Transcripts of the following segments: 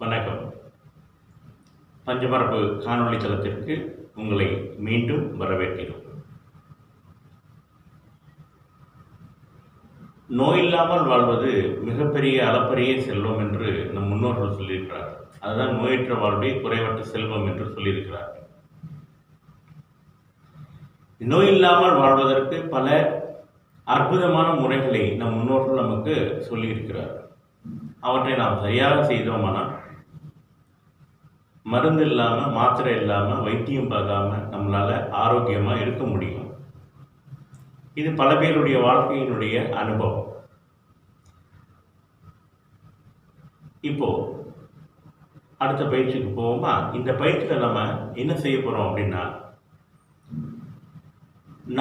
வணக்கம். பஞ்சபரப்பு காணொளி தளத்திற்கு உங்களை மீண்டும் வரவேற்கிறோம். நோயில்லாமல் வாழ்வது மிகப்பெரிய அளப்பரிய செல்வம் என்று நம் முன்னோர்கள் சொல்லியிருக்கிறார். அதுதான் நோயற்ற வாழ்வே குறைவற்ற செல்வம் என்று சொல்லியிருக்கிறார். நோயில்லாமல் வாழ்வதற்கு பல அற்புதமான முறைகளை நம் முன்னோர்கள் நமக்கு சொல்லியிருக்கிறார். அவற்றை நாம் சரியாக செய்தோமானால் மருந்து இல்லாமல், மாத்திரை இல்லாமல், வைத்தியம் பார்க்காம நம்மளால் ஆரோக்கியமாக இருக்க முடியும். இது பல பேருடைய வாழ்க்கையினுடைய அனுபவம். இப்போ அடுத்த பயிற்சிக்கு போவோமா? இந்த பயிற்சியில் நம்ம என்ன செய்ய போகிறோம் அப்படின்னா,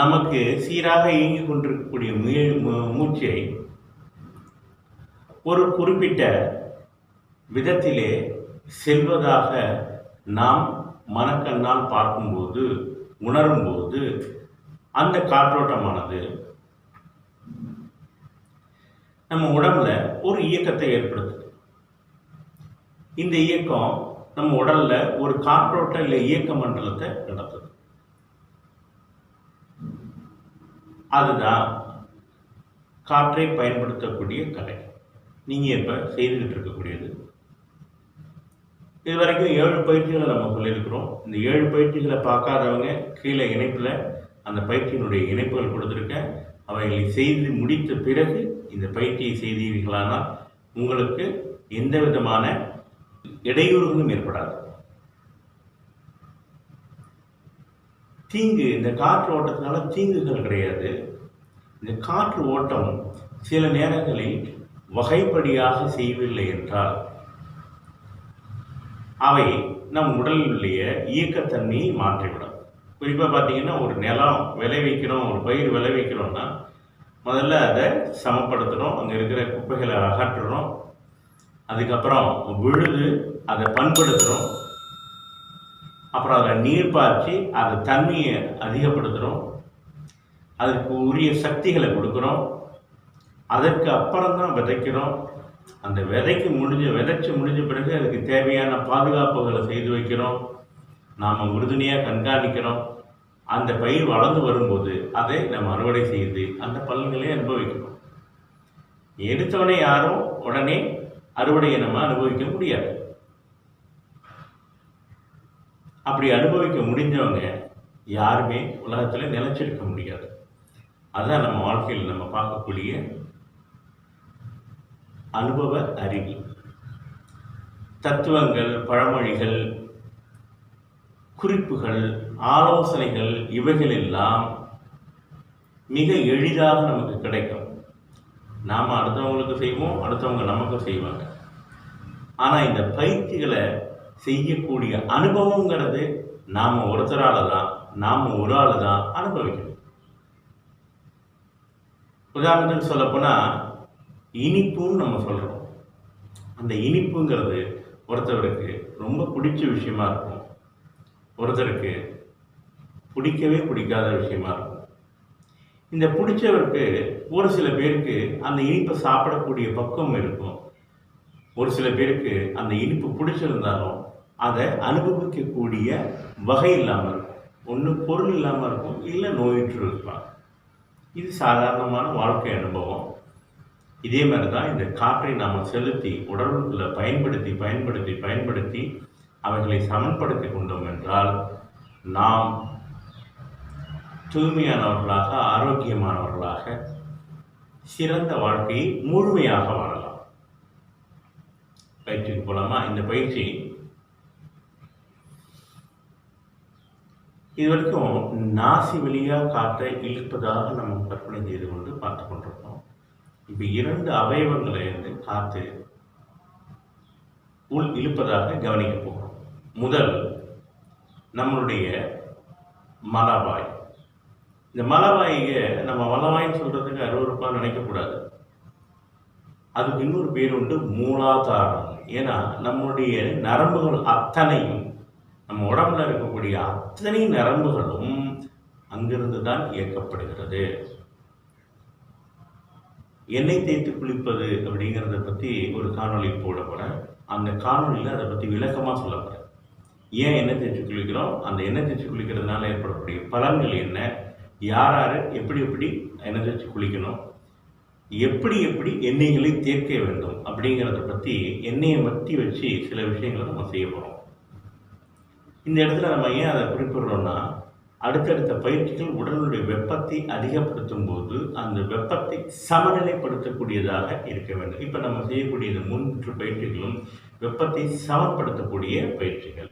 நமக்கு சீராக இயங்கிக் கொண்டிருக்கக்கூடிய மூச்சை ஒரு குறிப்பிட்ட விதத்திலே செல்வதாக நாம் மனக்கண்ணால் பார்க்கும்போது, உணரும்போது அந்த காற்றோட்டமானது நம்ம உடம்புல ஒரு இயக்கத்தை ஏற்படுத்துது. இந்த இயக்கம் நம்ம உடல்ல ஒரு காற்றோட்ட இல்லை இயக்க மண்டலத்தை நடத்துது. அதுதான் காற்றை பயன்படுத்தக்கூடிய கலை. நீங்கள் இப்போ செய்துகிட்டு இருக்கக்கூடியது. இது வரைக்கும் 7 பயிற்சிகளை நம்ம சொல்லியிருக்கிறோம். இந்த 7 பயிற்சிகளை பார்க்காதவங்க கீழே இணைப்பில் அந்த பயிற்சியினுடைய இணைப்புகள் கொடுத்துருக்கேன். அவைகளை செய்து முடித்த பிறகு இந்த பயிற்சியை செய்தீர்களானால் உங்களுக்கு எந்த விதமான இடையூறுகளும் ஏற்படாது. தீங்கு, இந்த காற்று ஓட்டத்தினால தீங்குகள் கிடையாது. இந்த காற்று ஓட்டம் சில நேரங்களில் வகைப்படியாக செய்யவில்லை என்றால் அவை நம் உடலினுடைய இயக்கத்தன்மையை மாற்றிவிடும். குறிப்பாக பார்த்தீங்கன்னா, ஒரு நிலம் விளைவிக்கிறோம், ஒரு பயிர் விளைவிக்கிறோம்னா முதல்ல அதை சமப்படுத்துகிறோம், அங்கே இருக்கிற குப்பைகளை அகற்றுறோம், அதுக்கப்புறம் விழுது அதை பண்படுத்துகிறோம், அப்புறம் அதில் நீர் பாய்ச்சி அதை தண்ணியை அதிகப்படுத்துகிறோம், அதுக்கு உரிய சக்திகளை கொடுக்குறோம், அதற்கு அப்புறம் தான் விதைக்கிறோம். அந்த விதைச்சு முடிஞ்ச பிறகு அதுக்கு தேவையான பாதுகாப்புகளை செய்து வைக்கிறோம், நாம் உறுதுணையாக கண்காணிக்கிறோம். அந்த பயிர் வளர்ந்து வரும்போது அதை நம்ம அறுவடை செய்து அந்த பலன்களை அனுபவிக்கிறோம். எடுத்தவனே யாரும் உடனே அறுவடையை நம்ம அனுபவிக்க முடியாது. அப்படி அனுபவிக்க முடிஞ்சவங்க யாருமே உலகத்தில் நிலைச்சிருக்க முடியாது. அதுதான் நம்ம வாழ்க்கையில் நம்ம பார்க்கக்கூடிய அனுபவ அறிவு. தத்துவங்கள், பழமொழிகள், குறிப்புகள், ஆலோசனைகள் இவைகள் எல்லாம் மிக எளிதாக நமக்கு கிடைக்கும். நாம் அடுத்தவங்களுக்கு செய்வோம், அடுத்தவங்க நமக்கு செய்வாங்க. ஆனால் இந்த பயிற்சிகளை செய்யக்கூடிய அனுபவங்கிறது நாம் ஒருத்தரால் தான், நாம் ஒரு ஆள் தான் அனுபவிக்கணும். உதாரணத்துக்கு சொல்லப்போனால் இனிப்புன்னு நம்ம சொல்கிறோம். அந்த இனிப்புங்கிறது ஒருத்தருக்கு ரொம்ப பிடிச்ச விஷயமா இருக்கும், ஒருத்தருக்கு பிடிக்கவே பிடிக்காத விஷயமா இருக்கும். இந்த பிடிச்சவருக்கு ஒரு சில பேருக்கு அந்த இனிப்பை சாப்பிடக்கூடிய பக்குவம் இருக்கும், ஒரு சில பேருக்கு அந்த இனிப்பு பிடிச்சிருந்தாலும் அதை அனுபவிக்கக்கூடிய வகை இல்லாமல் இருக்கும். ஒன்று பொருள் இல்லாமல் இருக்கும், இல்லை நோயுற்று இருப்பாங்க. இது சாதாரணமான வாழ்க்கை அனுபவம். இதே மாதிரி தான் இந்த காற்றை நாம் செலுத்தி உடலுக்குள்ள பயன்படுத்தி அவைகளை சமன்படுத்தி கொண்டோம் என்றால் நாம் தூய்மையானவர்களாக, ஆரோக்கியமானவர்களாக, சிறந்த வாழ்க்கையை முழுமையாக வாழலாம். பயிற்சிக்கு போகலாமா? இந்த பயிற்சி இது வரைக்கும் நாசி வழியாக காற்றை இழுப்பதாக நம்ம கற்பனை செய்து கொண்டு பார்த்து கொண்டிருக்கோம். இப்போ 2 அவயவங்களை காற்று உள் இழுப்பதாக கவனிக்க போகிறோம். முதல் நம்மளுடைய மலவாய். இந்த மலவாயை நம்ம மலவாயின்னு சொல்கிறதுக்கு அருவருப்பாக நினைக்கக்கூடாது. அதுக்கு இன்னொரு பேர் உண்டு, மூலாதாரம். ஏன்னா நம்முடைய நரம்புகள் அத்தனையும், நம்ம உடம்புல இருக்கக்கூடிய அத்தனை நரம்புகளும் அங்கிருந்து தான் இயக்கப்படுகிறது. எண்ணெய் தேய்த்து குளிப்பது அப்படிங்கிறத பற்றி ஒரு காணொளி போடப்போகிறேன். அந்த காணொலியில் அதை பற்றி விளக்கமாக சொல்லப்படுறேன். ஏன் எண்ணெய் தேய்ச்சி குளிக்கிறோம், அந்த எண்ணெய் தேய்ச்சி குளிக்கிறதுனால ஏற்படக்கூடிய பலன்கள் என்ன, யார் யார் எப்படி எப்படி எண்ணெய் தேய்ச்சி குளிக்கணும், எப்படி எப்படி எண்ணெய்களை தேய்க்க வேண்டும் அப்படிங்கிறத பற்றி எண்ணெயை பற்றி வச்சு சில விஷயங்களை நம்ம செய்ய போகிறோம். இந்த இடத்துல நம்ம ஏன் அதை குறிப்பிடுறோம்னா, அடுத்தடுத்த பயிற்சிகள் உடலுடைய வெப்பத்தை அதிகப்படுத்தும் போது அந்த வெப்பத்தை சமநிலைப்படுத்தக்கூடியதாக இருக்க வேண்டும். இப்போ நம்ம செய்யக்கூடிய இந்த 3 பயிற்சிகளும் வெப்பத்தை சமப்படுத்தக்கூடிய பயிற்சிகள்.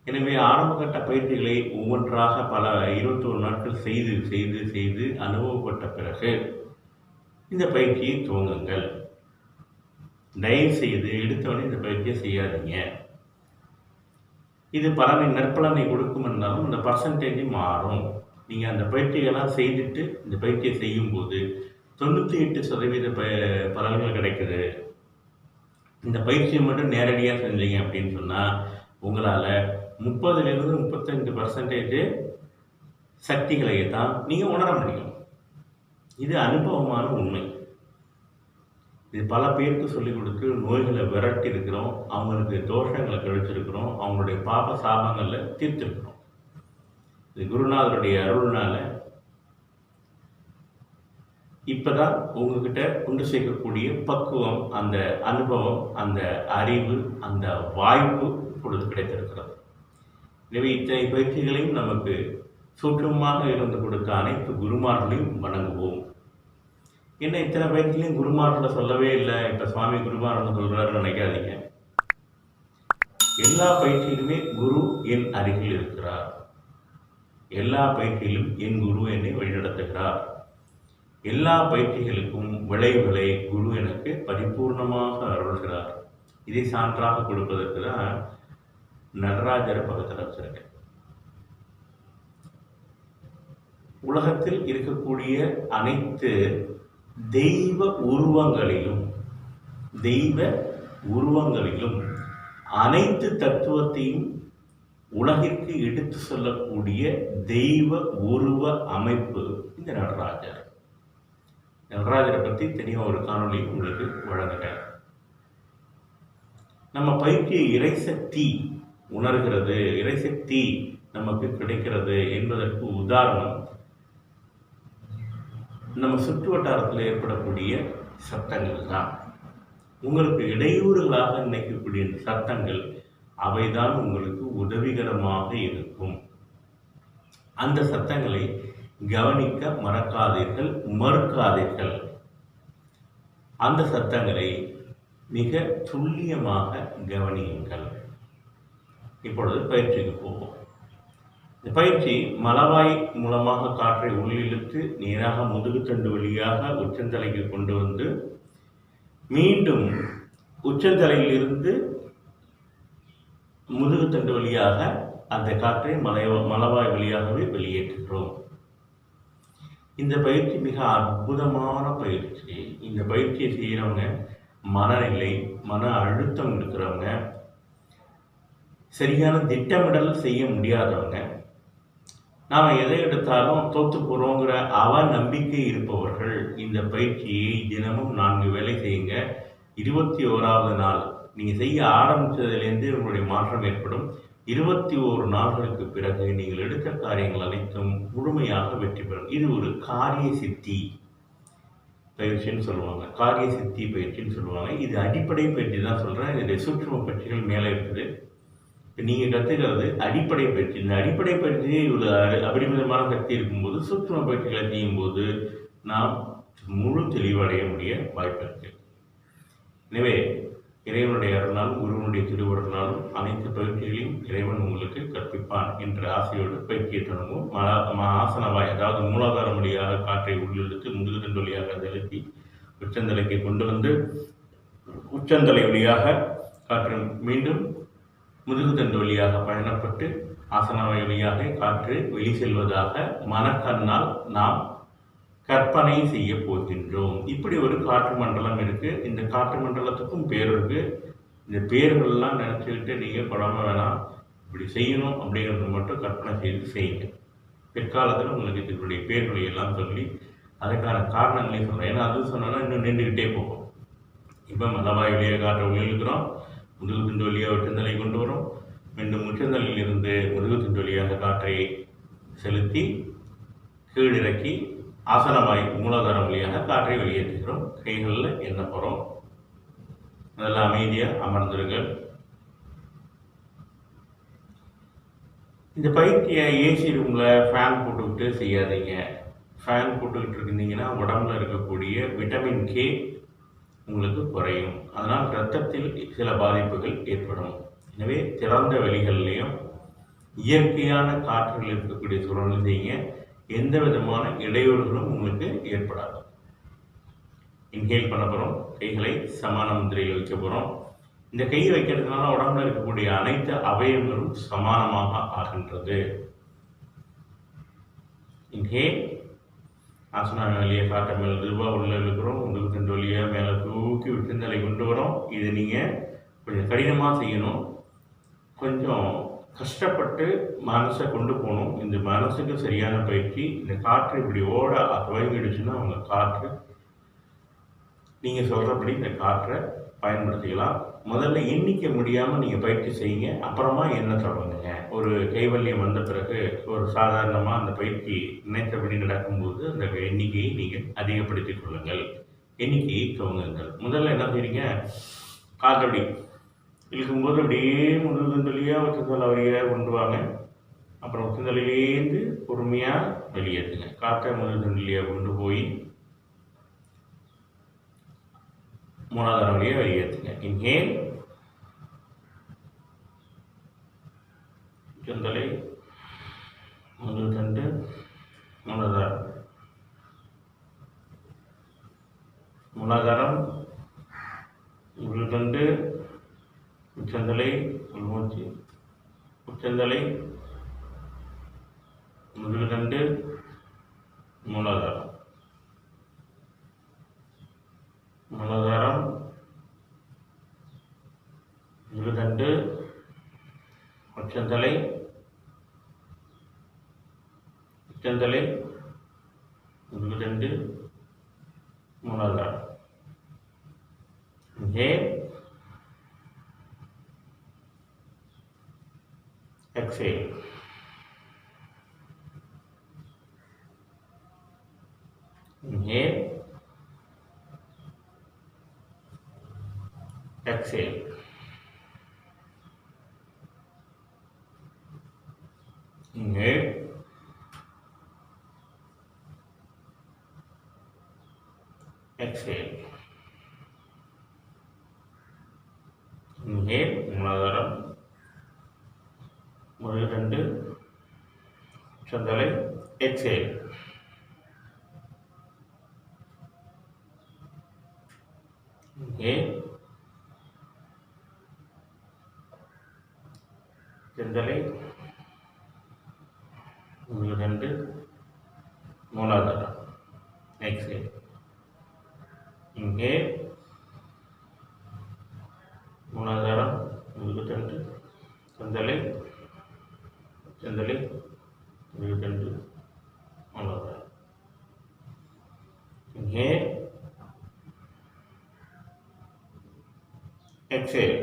எனவே ஆரம்பகட்ட பயிற்சிகளை ஒவ்வொன்றாக பல 21 நாட்கள் செய்து செய்து செய்து அனுபவப்பட்ட பிறகு இந்த பயிற்சியை துவங்குங்கள். தயவு செய்து எடுத்தவொடனே இந்த பயிற்சியை செய்யாதீங்க. இது நற்பலனை கொடுக்கும் என்றாலும் இந்த பர்சன்டேஜ் மாறும். நீங்கள் அந்த பயிற்சிகள்லாம் செய்துட்டு இந்த பயிற்சியை செய்யும்போது 98% பலன்கள் கிடைக்குது. இந்த பயிற்சியை மட்டும் நேரடியாக செஞ்சீங்க அப்படின்னு சொன்னால் உங்களால் 30லிருந்து 35% சக்திகளை தான் நீங்கள் உணர முடியும். இது அனுபவமான உண்மை. இது பல பேருக்கு சொல்லிக் கொடுத்து நோய்களை விரட்டி இருக்கிறோம், அவங்களுக்கு தோஷங்களை கழிச்சிருக்கிறோம், அவங்களுடைய பாப சாபங்களில் தீர்த்திருக்கிறோம். இது குருநாதருடைய அருள்னால இப்போதான் உங்ககிட்ட கொண்டு சேர்க்கக்கூடிய பக்குவம், அந்த அனுபவம், அந்த அறிவு, அந்த வாய்ப்பு இப்பொழுது கிடைத்திருக்கிறது. எனவே இத்தனை பயிற்சிகளையும் நமக்கு சூட்சமாக இருந்து கொடுத்த அனைத்து குருமார்களையும் வணங்குவோம். என்ன இத்தனை பயிற்சியிலையும் குருமார்களை சொல்லவே இல்லை, இப்போ சுவாமி குருமார்கள் சொல்கிறாருன்னு நினைக்காதீங்க. எல்லா பயிற்சியிலுமே குரு என் அருகில் இருக்கிறார். எல்லா பயிற்சியிலும் என் குரு என்னை வழிநடத்துகிறார். எல்லா பயிற்சிகளுக்கும் விளைவுகளை குரு எனக்கு பரிபூர்ணமாக அருள்கிறார். இதை சான்றாக கொடுப்பதற்கு தான் நடராஜரை பக்கத்தில் வச்சிருக்கேன். உலகத்தில் இருக்கக்கூடிய அனைத்து தெய்வ உருவங்களிலும் அனைத்து தத்துவத்தையும் உலகிற்கு எடுத்து சொல்லக்கூடிய தெய்வ உருவ அமைப்பு இந்த நடராஜர். நடராஜரை பற்றி தெளிவாக ஒரு காணொளி உங்களுக்கு வழங்குகிறேன். நம்ம பயிற்சியை இறைசக்தி உணர்கிறது, இறைசக்தி நமக்கு கிடைக்கிறது என்பதற்கு உதாரணம் நம்ம சுற்று வட்டாரத்தில் ஏற்படக்கூடிய சத்தங்கள் தான். உங்களுக்கு இடையூறுகளாக நினைக்கக்கூடிய சத்தங்கள் அவைதான் உங்களுக்கு உதவிகரமாக இருக்கும். அந்த சத்தங்களை கவனிக்க மறுக்காதீர்கள். அந்த சத்தங்களை மிக துல்லியமாக கவனியுங்கள். இப்பொழுது பயிற்சிக்கு போவோம். இந்த பயிற்சி மலவாய் மூலமாக காற்றை உள்ளிழுத்து நேராக முதுகுத்தண்டு வழியாக உச்சந்தலைக்கு கொண்டு வந்து மீண்டும் உச்சந்தலையிலிருந்து முதுகுத்தண்டு வழியாக அந்த காற்றை மலவாய் வழியாகவே வெளியேற்றுகிறோம். இந்த பயிற்சி மிக அற்புதமான பயிற்சி. இந்த பயிற்சியை செய்கிறவங்க மனநிலை, மன அழுத்தம் இருக்கிறவங்க, சரியான திட்டமிடல் செய்ய முடியாதவங்க, நாம் எதை எடுத்தாலும் தோற்று போகிறோங்கிற நம்பிக்கை இருப்பவர்கள் இந்த பயிற்சியை தினமும் 4 வேளை செய்யுங்க. 21வது நாள் நீங்கள் செய்ய ஆரம்பித்ததுலேருந்து உங்களுடைய மாற்றம் ஏற்படும். 21 நாட்களுக்கு பிறகு நீங்கள் எடுத்த காரியங்கள் அனைத்தும் முழுமையாக வெற்றி பெறும். இது ஒரு காரிய சித்தி பயிற்சின்னு சொல்லுவாங்க, காரிய சித்தி பயிற்சின்னு சொல்லுவாங்க. இது அடிப்படை பயிற்சி தான் சொல்கிறேன். இதனுடைய சூட்சும பயிற்சிகள் மேலே இருக்குது. நீங்கள் கற்றுக்கிறது அடிப்படை பயிற்சி. இந்த அடிப்படை பயிற்சியே இவ்வளோ அபரிமிதமான சக்தி இருக்கும்போது சூட்சும பயிற்சிகளை செய்யும்போது நாம் முழு தெளிவடைய முடிய வாய்ப்பு இருக்கு. எனவே இறைவனுடைய அருளாலும் குருவனுடைய திருவருளாலும் அனைத்து பயிற்சிகளையும் இறைவன் உங்களுக்கு கற்பிப்பான் என்ற ஆசையோடு பயிற்சியை தொடங்கும். ஆசனவாய், அதாவது மூலாதார வழியாக காற்றை உள்ளிழுத்து முதுகுதண்டு வழியாக செலுத்தி உச்சந்தலைக்கு கொண்டு வந்து உச்சந்தலை வழியாக காற்று மீண்டும் முதுகுதண்டு வழியாக பயணப்பட்டு ஆசனவாய் வழியாக காற்று வெளி செல்வதாக மனக்கண்ணால் நாம் கற்பனை செய்ய போகின்றோம். இப்படி ஒரு காற்று மண்டலம் இருக்கு. இந்த காற்று மண்டலத்துக்கும் பேர் இருக்கு. இந்த பேர்கள்லாம் நினச்சிக்கிட்டு நீங்கள் குழம்ப வேணாம், இப்படி செய்யணும் அப்படிங்கிறது மட்டும் கற்பனை செய்து செய்யுங்க. பிற்காலத்தில் உங்களுக்கு இதனுடைய பேர்களை எல்லாம் சொல்லி அதுக்கான காரணங்களையும் சொல்கிறேன். ஏன்னா அது சொன்னோன்னா இன்னும் நீண்டுக்கிட்டே போகும். இப்போ மலவாய் வழியாக காற்றை உள்ளிழுக்கிறோம், முதுகு திண்டு வழியாக வெட்டுந்தலை கொண்டு வரும், மீண்டும் முற்றந்தலையில் இருந்து முதுகு திண்டு வழியாக காற்றை செலுத்தி கீழிறக்கி ஆசனவாய் மூலாதாரம் வழியாக காற்றை வெளியேற்றுகிறோம். கைகளில் எண்ண போகிறோம். நல்லா அமைதியாக அமர்ந்துருங்கள். இந்த பயிற்சியை ஏசி ரூமில் ஃபேன் போட்டுக்கிட்டு செய்யாதீங்க. ஃபேன் போட்டுக்கிட்டு இருந்தீங்கன்னா உடம்புல இருக்கக்கூடிய விட்டமின் கே உங்களுக்கு குறையும். அதனால் இரத்தத்தில் சில பாதிப்புகள் ஏற்படும். எனவே திறந்த வெளிகள்லையும் இயற்கையான காற்றுகள் இருக்கக்கூடிய சூழல் செய்யுங்க. எந்த விதமான இடையூறுகளும் உங்களுக்கு ஏற்படாது. இன்ஹேல் பண்ண போகிறோம். கைகளை சமான முத்திரையில் வைக்க போகிறோம். இந்த கையை வைக்கிறதுனால உடம்புல இருக்கக்கூடிய அனைத்து அவயவங்களும் சமானமாக ஆகின்றது. இன்ஹேல். ஆசனா வழியை காற்றை மேலே மெதுவாக உள்ள இருக்கிறோம். முதுகு தண்டு வழியாக மேலே தூக்கி விட்டுந்தலை கொண்டு வரோம். இது நீங்கள் கொஞ்சம் கடினமாக செய்யணும். கொஞ்சம் கஷ்டப்பட்டு மனசை கொண்டு போகணும். இந்த மனசுக்கு சரியான பயிற்சி. இந்த காற்று இப்படி ஓட துவங்கிடுச்சுன்னா அவங்க காற்று நீங்கள் சொல்கிறபடி இந்த காற்றை பயன்படுத்திக்கலாம். முதல்ல எண்ணிக்க முடியாமல் நீங்கள் பயிற்சி செய்யுங்க. அப்புறமா என்ன தொடங்குங்க. ஒரு கைவல்யம் வந்த பிறகு ஒரு சாதாரணமாக அந்த பயிற்சி நினைத்தபடி நடக்கும்போது அந்த எண்ணிக்கையை நீங்கள் அதிகப்படுத்திக் கொள்ளுங்கள். எண்ணிக்கையை துவங்குங்கள். முதல்ல என்ன செய்றீங்க, காற்றடி இழுக்கும்போது அப்படியே முதுகு தண்டலியாக ஒற்றைத்தலை வழியாக கொண்டு வாங்க. அப்புறம் ஒற்றைத்தலையிலேருந்து பொறுமையாக வெளியேற்றுங்க. காற்றை முதுகு தண்டலியாக கொண்டு போய் மூலாதாரம் வழியாக வெளியேற்றுங்க. இன்ஹேல். உச்சந்தலை, முதுகு தண்டு, மூலாதாரம். மூலாதாரம், முதுகு தண்டு, உச்சந்தலை, உள்மூச்சு, உச்சந்தலை, முதுகு தண்டு, மூலாதாரம். மூலாதாரம், முதுகுதண்டு, உச்சந்தலை, உச்சந்தலை, முதுகுதண்டு, மூலாதாரம். Inhale, exhale. Inhale, exhale. Inhale, exhale. Inhale, மூலாதாரம், முதுகுதண்டு, உச்சந்தலை, exhale. Inhale, உச்சந்தலை, முதுகுதண்டு, மூலாதாரம், exhale. Inhale, மூலாதாரம், முதுகுதண்டு, உச்சந்தலை, உச்சந்தலை, முதுகுதண்டு, மூலாதாரம். Inhale, exhale.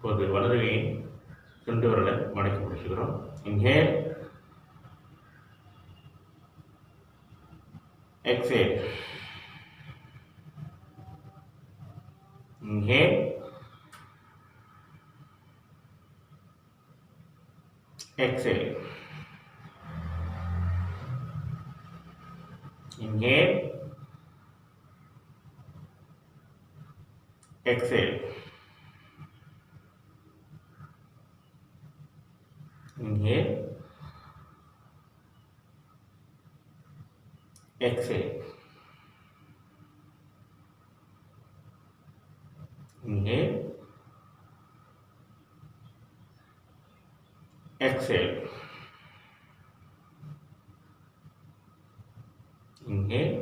இப்போது வலது கையின் சுண்டு விரலை மடக்கி பிடிச்சுக்கிறோம். Inhale, exhale. Inhale, exhale. Inhale, exhale. Inhale, exhale. Inhale, exhale. Inhale,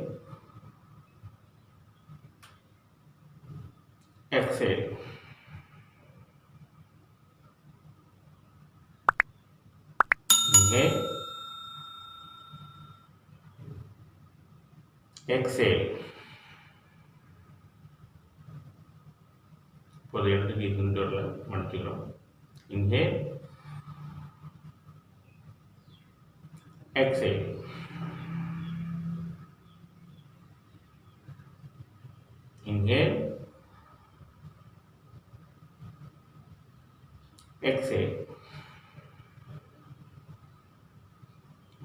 exhale. Exhale. இப்போது இடத்துக்கு இந்த வரல மன்னிச்சுக்கிறோம். Inhale, exhale. Inhale, exhale.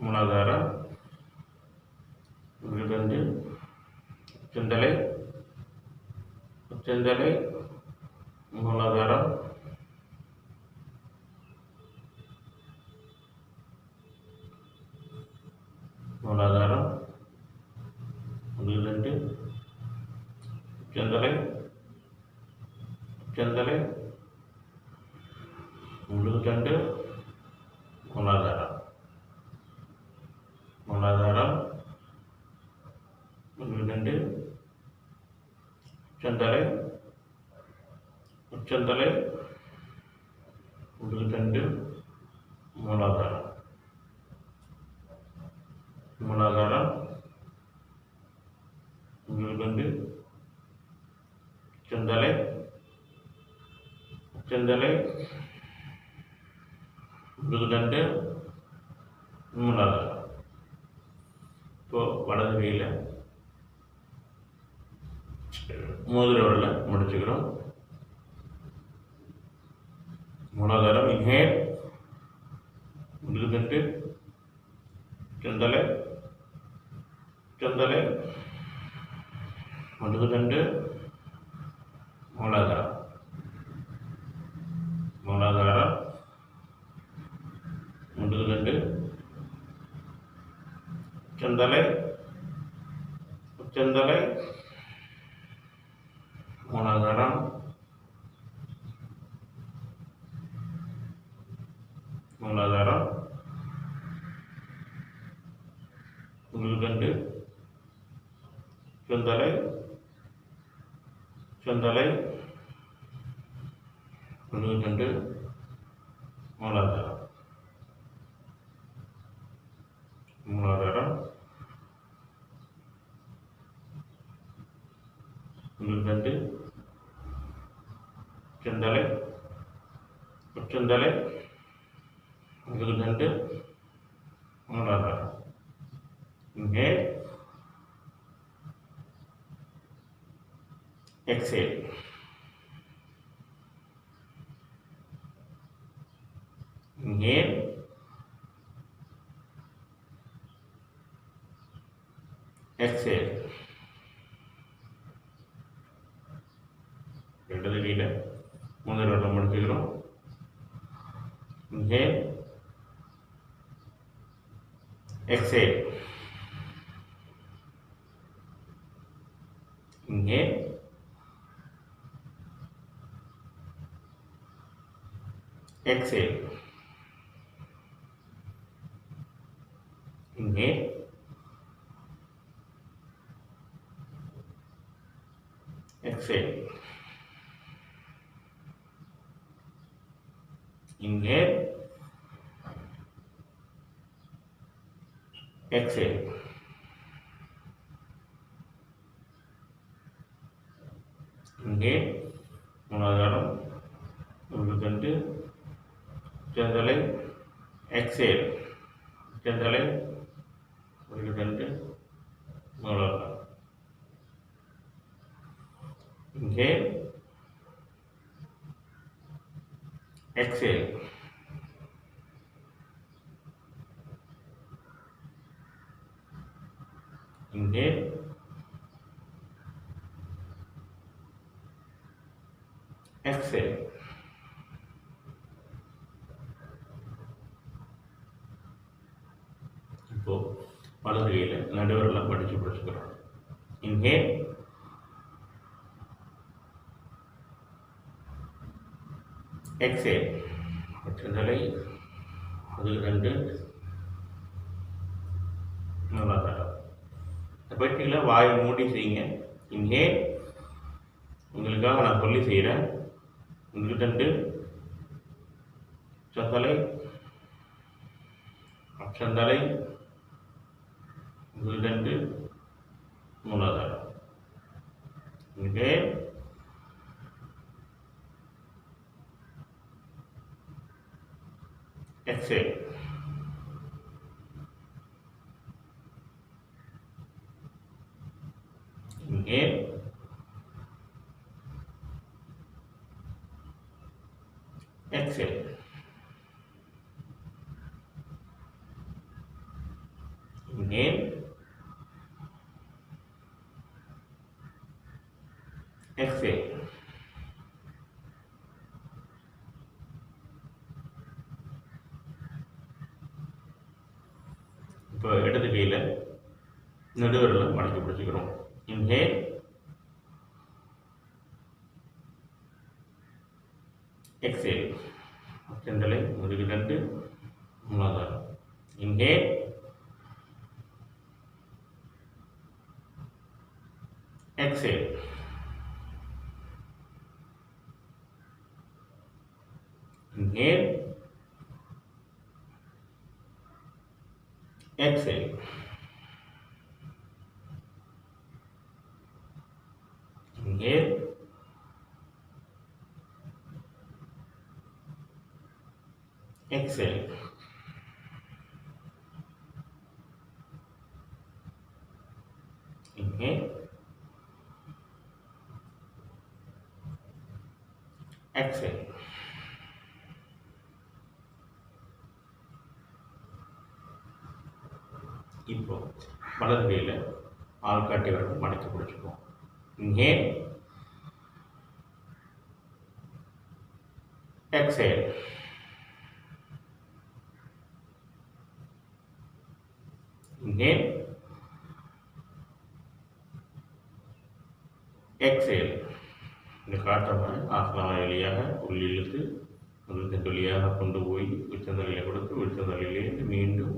மூலாதாரம், விழுந்து, உச்சந்தலை, உச்சந்தலை, மூலாதாரம், மூலாதாரம், விழுந்து, உச்சந்தலை, உச்சந்தலை, முதுகுத்தண்டு, மூலாதாரம், மூலாதாரம், முதுகுத்தண்டு, உச்சந்தலை, உச்சந்தலை, முதுகுத்தண்டு, மூலாதாரம், மூலாதாரம், முதுகுத்தண்டு, உச்சந்தலை, உச்சந்தலை, முதுகுத்தண்டு, மூலாதாரம். இப்போ வலது கையில் மோதிர விரல முடிச்சுக்கிறோம். மூலாதாரம், இன்ஹேல், முதுகுத்தண்டு, உச்சந்தலை, உச்சந்தலை, முதுகுத்தண்டு, மூலாதாரம், மூலாதாரம், முதுகுத்தண்டு, உச்சந்தலை, உச்சந்தலை, மூலாதாரம், மூலாதாரம், முதுகுத்தண்டு, உச்சந்தலை, உச்சந்தலை, முதுகுத்தண்டு, மூலாதாரம், மூலாதாரம், முதுகுத்தண்டு, உச்சந்தலை, உச்சந்தலை, முதுகுத்தண்டு, மூலாதாரம். Inhale, exhale. Inhale, exhale. இடது கையில் முதல் விரலை முடிச்சுக்கிறோம். Inhale, exhale. Inhale, exhale. Inhale, exhale. Inhale, exhale. Inhale, மூலாதாரம், முதுகுத்தண்டு, உச்சந்தலை, exhale. உச்சந்தலை, முதுகுத்தண்டு, மூலாதாரம். Inhale, exhale. Inhale, exhale. இப்போ வலது கையில் நடுவரெல்லாம் படிச்சு பிடிச்சுக்கிறோம். Inhale, exhale. உச்சந்தலை, முதுகுத்தண்டு, மூலாதாரம். இந்த பயிற்சியில் வாய் மூடி செய்யுங்க. இன்ஹேல், உங்களுக்காக நான் சொல்லி செய்கிறேன். முதுகுத்தண்டு, உச்சந்தலை, உச்சந்தலை, முதுகுத்தண்டு, inhale, exhale, inhale, exhale, inhale, exhale, இப்போ இடது கையில் நடுவரில் மடக்கி பிடிச்சிக்கிறோம். Inhale, exhale. செந்தலை முதுகு தண்டு மூலாதாரம். Inhale, exhale, inhale, exhale, inhale, exhale, inhale, exhale. இப்போ வலது கையில் ஆள்காட்டி வரணும் மடக்கி பிடிச்சிப்போம். Inhale, exhale, inhale, exhale. இந்த காற்றை ஆசனவாய் வழியாக உள்ளிழுத்து முதல் தண்டு வழியாக கொண்டு போய் உச்சந்தலையில் கொடுத்து உச்சந்தலையிலேருந்து மீண்டும்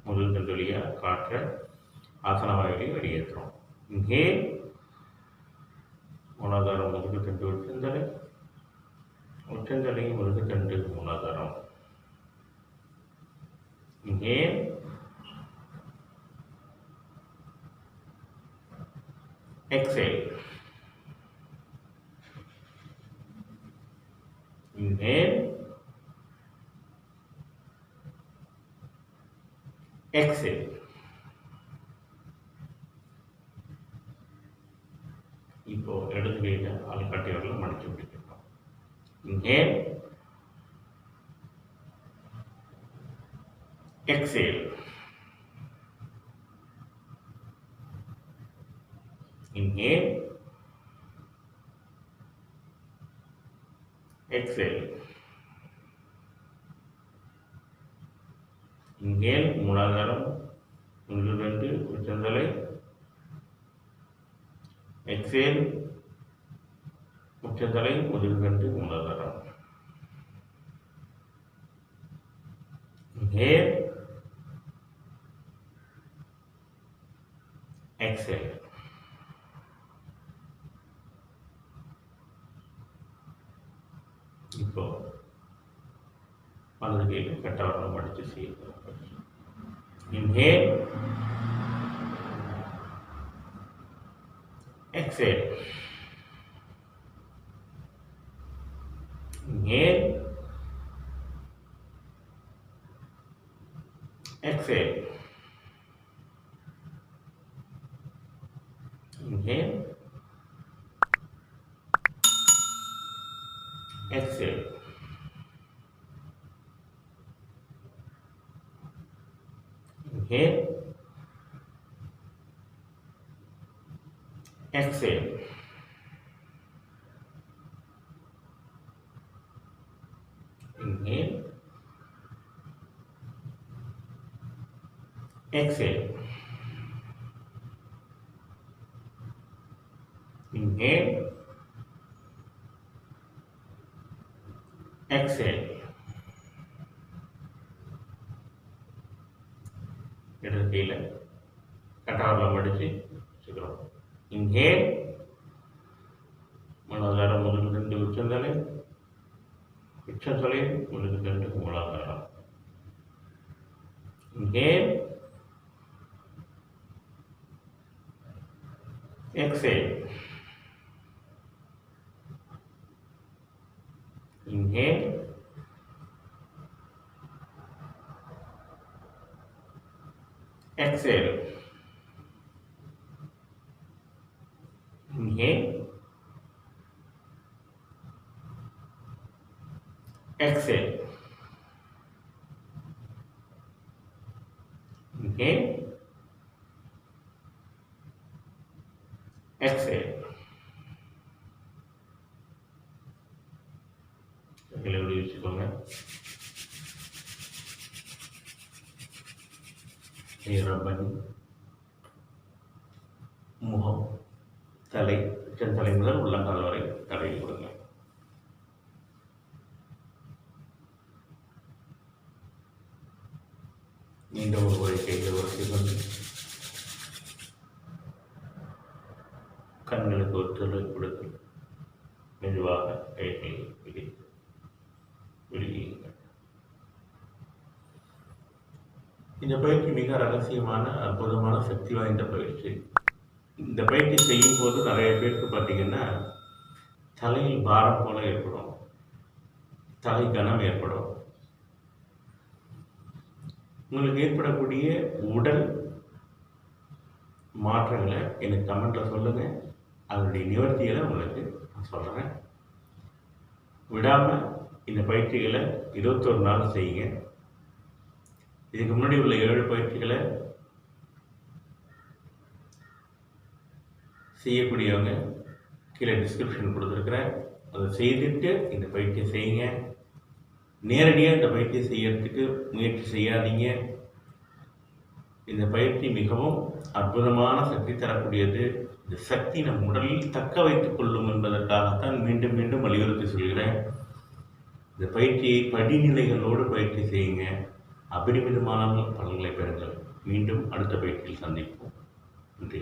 முதல் தண்டு வழியாக காற்றை ஆசனவாய் வழியை வெளியேற்றுறோம். இன்ஹேல், மூலாதாரம் முதுகு தண்டு உச்சந்தலை, உச்சந்தலை முதுகு தண்டு மூலாதாரம். Inhale, exhale, inhale, exhale. இப்போ இடது கையில் ஆள்காட்டி வரல மடிச்சு பிடிக்கணும். inhale, exhale, inhale, exhale, inhale, மூலாதாரம் முதுகு தண்டு உச்சந்தலை, exhale, உச்சந்தலை முதுகு தண்டு மூலாதாரம். inhale, exhale. இப்போ வலது கையில் கட்டவரம் மடித்து செய்யணும். inhale, exhale, inhale, exhale, inhale, exhale, inhale, exhale, inhale, exhale, inhale, exhale. இடது கையில் கட்டாவரில் மடித்து வச்சுக்கிறோம். inhale, மூலாதாரம் முதுகு தண்டு உச்சந்தலை, உச்சந்தலை முதுகு தண்டு மூலாதாரம். inhale, exhale, inhale, exhale, inhale, exhale. கையில் எப்படி வச்சுக்கோங்க. ரப்பன், முகம், தலை, தலை முதல் உள்ளங்கால் வரை தடையில் கொடுங்க. மீண்டும் ஒரு முறை கையில் உரசி கொண்டு கண்களுக்கு ஒத்துழை கொடுத்து மெதுவாக கைகளை விடுவீங்கள். இந்த பயிற்சி மிக ரகசியமான அற்புதமான சக்தி வாய்ந்த பயிற்சி. இந்த பயிற்சி செய்யும் போது நிறைய பேருக்கு பார்த்தீங்கன்னா தலையில் பாரம் போல ஏற்படும், தலை கனம் ஏற்படும். உங்களுக்கு ஏற்படக்கூடிய உடல் மாற்றங்களை எனக்கு கமெண்ட்ல சொல்லுங்க. அதனுடைய நிவர்த்திகளை உங்களுக்கு நான் சொல்றேன். விடாம இந்த பயிற்சிகளை 21 நாள் செய்யுங்க. இதுக்கு முன்னாடி உள்ள 7 பயிற்சிகளை செய்யக்கூடியவங்க கீழே டிஸ்கிரிப்ஷன் கொடுத்துருக்குறேன். அதை செய்துட்டு இந்த பயிற்சியை செய்யுங்க. நேரடியாக இந்த பயிற்சியை செய்யறதுக்கு முயற்சி செய்யாதீங்க. இந்த பயிற்சி மிகவும் அற்புதமான சக்தி தரக்கூடியது. இந்த சக்தி நம் உடலில் தக்க வைத்துக் கொள்ளும் என்பதற்காகத்தான் மீண்டும் மீண்டும் வலியுறுத்தி சொல்கிறேன். இந்த பயிற்சியை படிநிலைகளோடு பயிற்சி செய்யுங்க. அபரிமிதமான பலன்களை பெறுங்கள். மீண்டும் அடுத்த பயிற்சியில் சந்திப்போம். நன்றி.